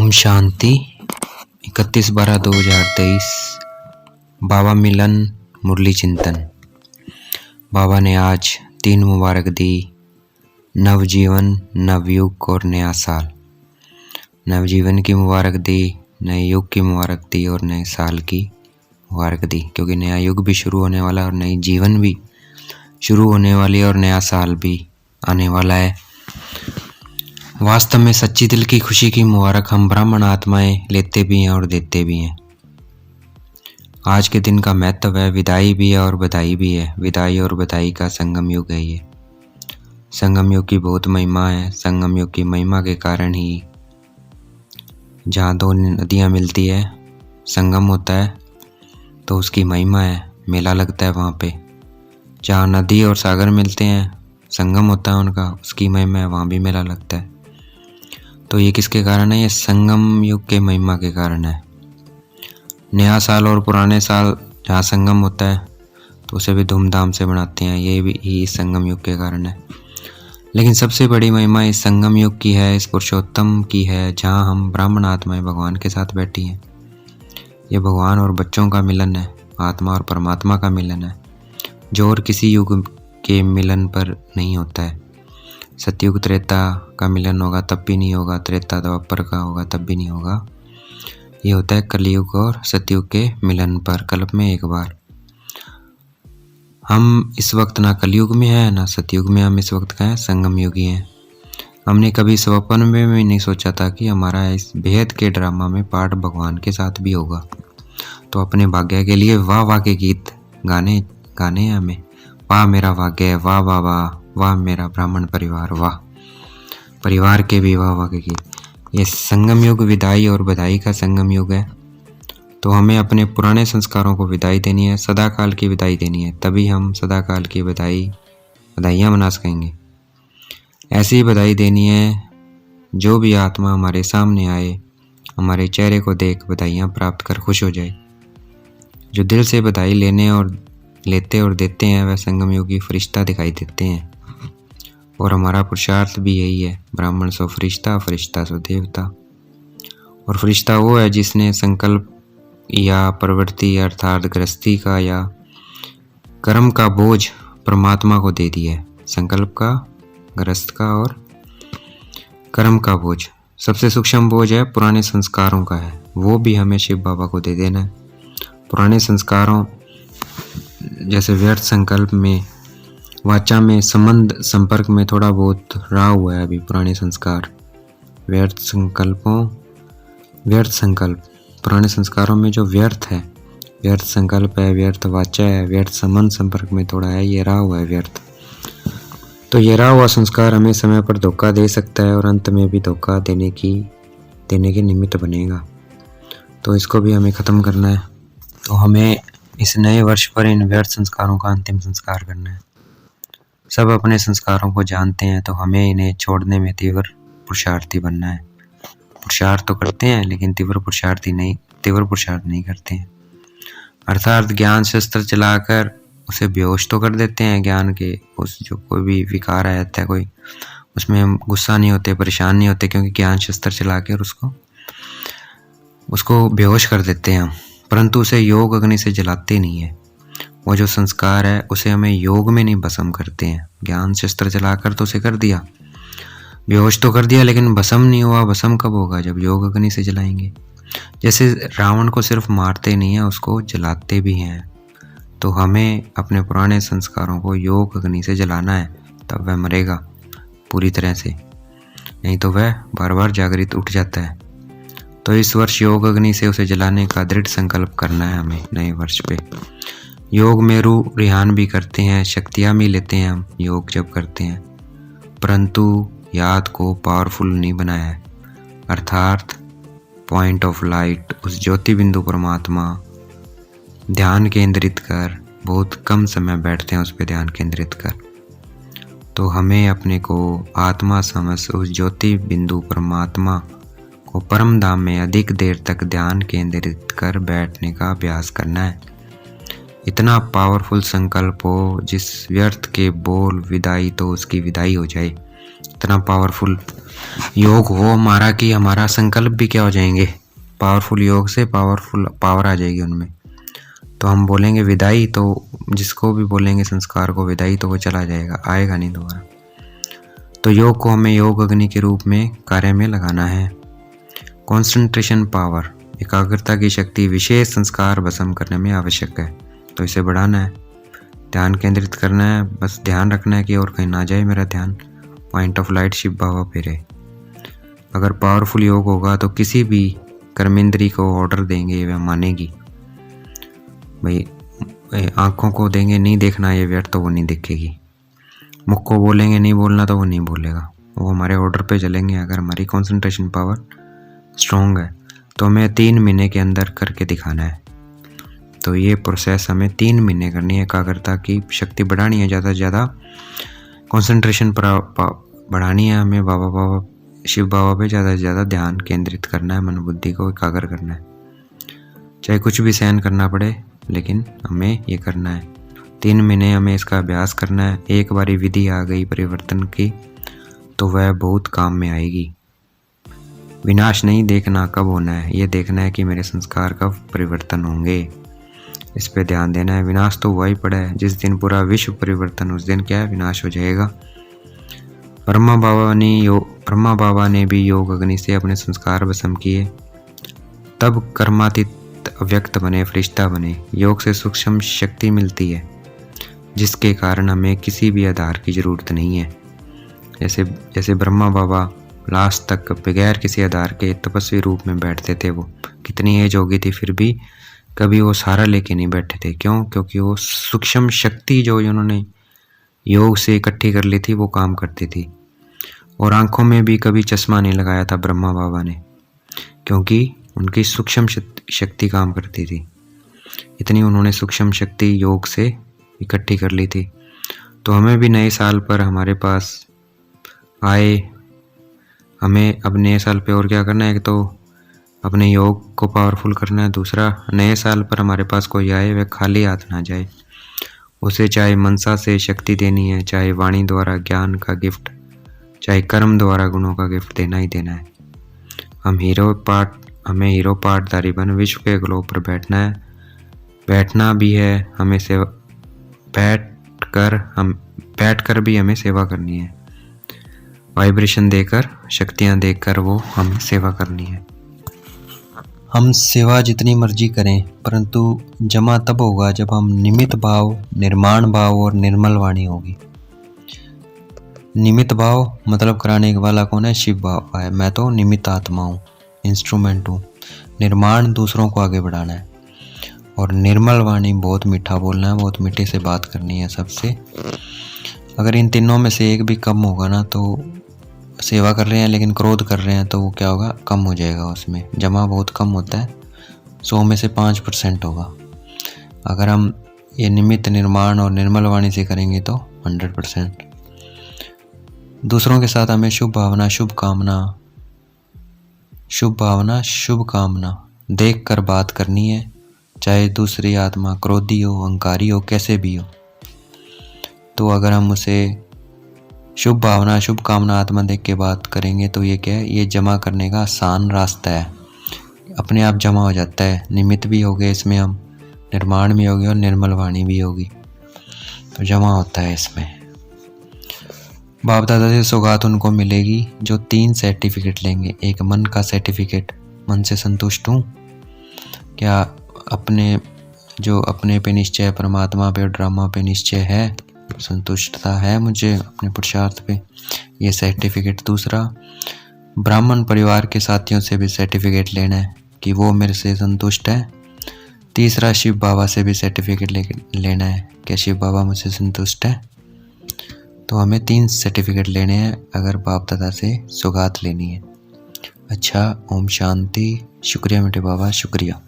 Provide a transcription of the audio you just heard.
ओम शांति। 31/12/2023 बाबा मिलन मुरली चिंतन। बाबा ने आज 3 मुबारक दी, नवजीवन, नवयुग और नया साल। नवजीवन की मुबारक दी, नए युग की मुबारक दी और नए साल की मुबारक दी, क्योंकि नया युग भी शुरू होने वाला है और नई जीवन भी शुरू होने वाली है और नया साल भी आने वाला है। वास्तव में सच्ची दिल की खुशी की मुबारक हम ब्राह्मण आत्माएं लेते भी हैं और देते भी हैं। आज के दिन का महत्व है, विदाई भी है और बधाई भी है। विदाई और बधाई का संगम युग है ये। संगम युग की बहुत महिमा है। संगम युग की महिमा के कारण ही जहाँ 2 नदियाँ मिलती है, संगम होता है, तो उसकी महिमा है। मेला लगता है वहाँ पे। जहाँ नदी और सागर मिलते हैं, संगम होता है उनका, उसकी महिमा है, वहाँ भी मेला लगता है। तो ये किसके कारण है? ये संगम युग के महिमा के कारण है। नया साल और पुराने साल जहाँ संगम होता है तो उसे भी धूमधाम से मनाते हैं। ये भी इस संगम युग के कारण है। लेकिन सबसे बड़ी महिमा इस संगम युग की है, इस पुरुषोत्तम की है, जहाँ हम ब्राह्मण आत्माएं भगवान के साथ बैठी हैं। ये भगवान और बच्चों का मिलन है, आत्मा और परमात्मा का मिलन है, जो और किसी युग के मिलन पर नहीं होता है। सतयुग त्रेता का मिलन होगा तब भी नहीं होगा, त्रेता द्वापर का होगा तब भी नहीं होगा। ये होता है कलयुग और सतयुग के मिलन पर, कल्प में एक बार। हम इस वक्त ना कलयुग में है ना सतयुग में, हम इस वक्त का है संगम युगी हैं। हमने कभी स्वप्न में भी नहीं सोचा था कि हमारा इस भेद के ड्रामा में पार्ट भगवान के साथ भी होगा। तो अपने भाग्य के लिए वाह वाह के गीत गाने हैं हमें। वाह मेरा भाग्य, वाह वाह वाह, वाह मेरा ब्राह्मण परिवार, वाह परिवार के भी वाह वाह के गीत। ये संगम युग विदाई और बधाई का संगम युग है। तो हमें अपने पुराने संस्कारों को विदाई देनी है, सदाकाल की विदाई देनी है, तभी हम सदाकाल की बधाइयाँ मना सकेंगे। ऐसी बधाई देनी है, जो भी आत्मा हमारे सामने आए, हमारे चेहरे को देख बधाइयाँ प्राप्त कर खुश हो जाए। जो दिल से बधाई लेते और देते हैं, वह संगम योगी फरिश्ता दिखाई देते हैं। और हमारा पुरुषार्थ भी यही है, ब्राह्मण सो फरिश्ता, फरिश्ता सो देवता। और फरिश्ता वो है जिसने संकल्प या प्रवृत्ति अर्थात गृहस्थी का या कर्म का बोझ परमात्मा को दे दिया है। संकल्प का, गृहस्थ का और कर्म का बोझ, सबसे सूक्ष्म बोझ है पुराने संस्कारों का है, वो भी हमें शिव बाबा को दे देना है। पुराने संस्कारों जैसे व्यर्थ संकल्प में, वाचा में, संबंध संपर्क में थोड़ा बहुत रहा हुआ है अभी पुराने संस्कार। व्यर्थ संकल्प पुराने संस्कारों में जो व्यर्थ है, व्यर्थ संकल्प है, व्यर्थ वाचा है, व्यर्थ संबंध संपर्क में थोड़ा है, ये रहा हुआ है व्यर्थ। तो ये रहा हुआ संस्कार हमें समय पर धोखा दे सकता है और अंत में भी धोखा देने के निमित्त बनेगा। तो इसको भी हमें ख़त्म करना है। तो हमें इस नए वर्ष पर इन व्यर्थ संस्कारों का अंतिम संस्कार करना है। सब अपने संस्कारों को जानते हैं, तो हमें इन्हें छोड़ने में तीव्र पुरुषार्थी बनना है। पुरुषार्थ तो करते हैं लेकिन तीव्र पुरुषार्थ नहीं करते हैं। अर्थात ज्ञान शस्त्र चलाकर उसे बेहोश तो कर देते हैं, ज्ञान के उस जो कोई भी विकार आ जाता है कोई, उसमें हम गुस्सा नहीं होते, परेशान नहीं होते, क्योंकि ज्ञान शस्त्र चला कर उसको बेहोश कर देते हैं हम। परंतु उसे योग अग्नि से जलाते नहीं है। वो जो संस्कार है उसे हमें योग में नहीं भस्म करते हैं। ज्ञान शस्त्र चलाकर तो उसे कर दिया, बेहोश तो कर दिया, लेकिन भस्म नहीं हुआ। भस्म कब होगा? जब योग अग्नि से जलाएंगे। जैसे रावण को सिर्फ मारते नहीं है, उसको जलाते भी हैं। तो हमें अपने पुराने संस्कारों को योग अग्नि से जलाना है, तब वह मरेगा पूरी तरह से, नहीं तो वह बार बार जागृत उठ जाता है। तो इस वर्ष योग अग्नि से उसे जलाने का दृढ़ संकल्प करना है हमें नए वर्ष पे। योग में रूह रिहान भी करते हैं, शक्तियाँ भी लेते हैं हम योग जब करते हैं, परंतु याद को पावरफुल नहीं बनाया है। अर्थात पॉइंट ऑफ लाइट, उस ज्योति बिंदु परमात्मा ध्यान केंद्रित कर, बहुत कम समय बैठते हैं उस पर ध्यान केंद्रित कर। तो हमें अपने को आत्मा समझ उस ज्योति बिंदु परमात्मा को परम धाम में अधिक देर तक ध्यान केंद्रित कर बैठने का अभ्यास करना है। इतना पावरफुल संकल्प हो जिस व्यर्थ के बोल विदाई तो उसकी विदाई हो जाए, इतना पावरफुल योग हो हमारा कि हमारा संकल्प भी क्या हो जाएंगे, पावरफुल योग से पावरफुल पावर आ जाएगी उनमें। तो हम बोलेंगे विदाई, तो जिसको भी बोलेंगे संस्कार को विदाई, तो वो चला जाएगा, आएगा नहीं दोबारा। तो योग को हमें योग अग्नि के रूप में कार्य में लगाना है। कॉन्सेंट्रेशन पावर, एकाग्रता की शक्ति विशेष संस्कार भस्म करने में आवश्यक है। तो इसे बढ़ाना है, ध्यान केंद्रित करना है, बस ध्यान रखना है कि और कहीं ना जाए मेरा ध्यान, पॉइंट ऑफ लाइट शिव बाबा पे रहे। अगर पावरफुल योग होगा तो किसी भी कर्मेंद्री को ऑर्डर देंगे वह मानेगी। भाई आंखों को देंगे नहीं देखना ये व्यर्थ, तो वो नहीं देखेगी। मुख को बोलेंगे नहीं बोलना, तो वो नहीं बोलेगा, वो हमारे ऑर्डर पे चलेंगे। अगर हमारी कंसंट्रेशन पावर स्ट्रॉन्ग है तो हमें 3 महीने के अंदर करके दिखाना है। तो ये प्रोसेस हमें 3 महीने करनी है। एकाग्रता की शक्ति बढ़ानी है, ज़्यादा से ज़्यादा कंसंट्रेशन बढ़ानी है हमें, बाबा शिव बाबा पे ज़्यादा से ज़्यादा ध्यान केंद्रित करना है, मन बुद्धि को एकाग्र करना है। चाहे कुछ भी सहन करना पड़े, लेकिन हमें ये करना है। 3 महीने हमें इसका अभ्यास करना है। एक बारी विधि आ गई परिवर्तन की तो वह बहुत काम में आएगी। विनाश नहीं देखना कब होना है, ये देखना है कि मेरे संस्कार कब परिवर्तन होंगे, इस पे ध्यान देना है। विनाश तो हुआ ही पड़ा है, जिस दिन पूरा विश्व परिवर्तन, उस दिन क्या है, विनाश हो जाएगा। ब्रह्मा बाबा ने भी योग अग्नि से अपने संस्कार भस्म किए, तब कर्मातीत अव्यक्त बने, फरिश्ता बने। योग से सूक्ष्म शक्ति मिलती है, जिसके कारण हमें किसी भी आधार की जरूरत नहीं है। जैसे ब्रह्मा बाबा लास्ट तक बगैर किसी आधार के तपस्वी रूप में बैठते थे। वो कितनी एज हो गई थी फिर भी कभी वो सहारा लेके नहीं बैठे थे। क्यों? क्योंकि वो सूक्ष्म शक्ति जो उन्होंने योग से इकट्ठी कर ली थी वो काम करती थी। और आंखों में भी कभी चश्मा नहीं लगाया था ब्रह्मा बाबा ने, क्योंकि उनकी सूक्ष्म शक्ति काम करती थी। इतनी उन्होंने सूक्ष्म शक्ति योग से इकट्ठी कर ली थी। तो हमें भी नए साल पर हमारे पास आए, हमें अब नए साल पे और क्या करना है, एक तो अपने योग को पावरफुल करना है, दूसरा नए साल पर हमारे पास कोई आए वह खाली हाथ ना जाए। उसे चाहे मनसा से शक्ति देनी है, चाहे वाणी द्वारा ज्ञान का गिफ्ट, चाहे कर्म द्वारा गुणों का गिफ्ट देना ही देना है। हमें हीरो पाटधारी बन विश्व के ग्लो पर बैठना है, बैठना भी है हमें सेवा, बैठ कर भी हमें सेवा करनी है। वाइब्रेशन देकर, शक्तियाँ देकर वो हमें सेवा करनी है। हम सेवा जितनी मर्जी करें, परंतु जमा तब होगा जब हम निमित्त भाव, निर्माण भाव और निर्मल वाणी होगी। निमित्त भाव मतलब कराने वाला कौन है? शिव बाबा है। मैं तो निमित्त आत्मा हूँ, इंस्ट्रूमेंट हूँ। निर्माण दूसरों को आगे बढ़ाना है, और निर्मल वाणी बहुत मीठा बोलना है, बहुत मीठे से बात करनी है सबसे। अगर इन तीनों में से एक भी कम होगा ना, तो सेवा कर रहे हैं लेकिन क्रोध कर रहे हैं, तो वो क्या होगा, कम हो जाएगा। उसमें जमा बहुत कम होता है, 100 में से 5% होगा। अगर हम ये निमित्त, निर्माण और निर्मल वाणी से करेंगे तो 100%। दूसरों के साथ हमें शुभ भावना, शुभ कामना देख कर बात करनी है, चाहे दूसरी आत्मा क्रोधी हो, अहंकारी हो, कैसे भी हो। तो अगर हम उसे शुभ भावना, शुभ कामना आत्मा देख के बात करेंगे तो ये क्या है, ये जमा करने का आसान रास्ता है, अपने आप जमा हो जाता है। निमित्त भी हो गए इसमें, हम निर्माण भी होगी और निर्मल वाणी भी होगी, तो जमा होता है इसमें। बाप दादा से सौगात उनको मिलेगी जो 3 सर्टिफिकेट लेंगे। एक मन का सर्टिफिकेट, मन से संतुष्ट हूँ क्या, अपने पे निश्चय, परमात्मा पे और ड्रामा पे निश्चय है, संतुष्टता है मुझे अपने पुरुषार्थ पे, ये सर्टिफिकेट। दूसरा, ब्राह्मण परिवार के साथियों से भी सर्टिफिकेट लेना है कि वो मेरे से संतुष्ट है। तीसरा, शिव बाबा से भी सर्टिफिकेट लेना है, क्या शिव बाबा मुझसे संतुष्ट है। तो हमें 3 सर्टिफिकेट लेने हैं अगर बाप दादा से सौगात लेनी है। अच्छा, ओम शांति। शुक्रिया मेरे बाबा, शुक्रिया।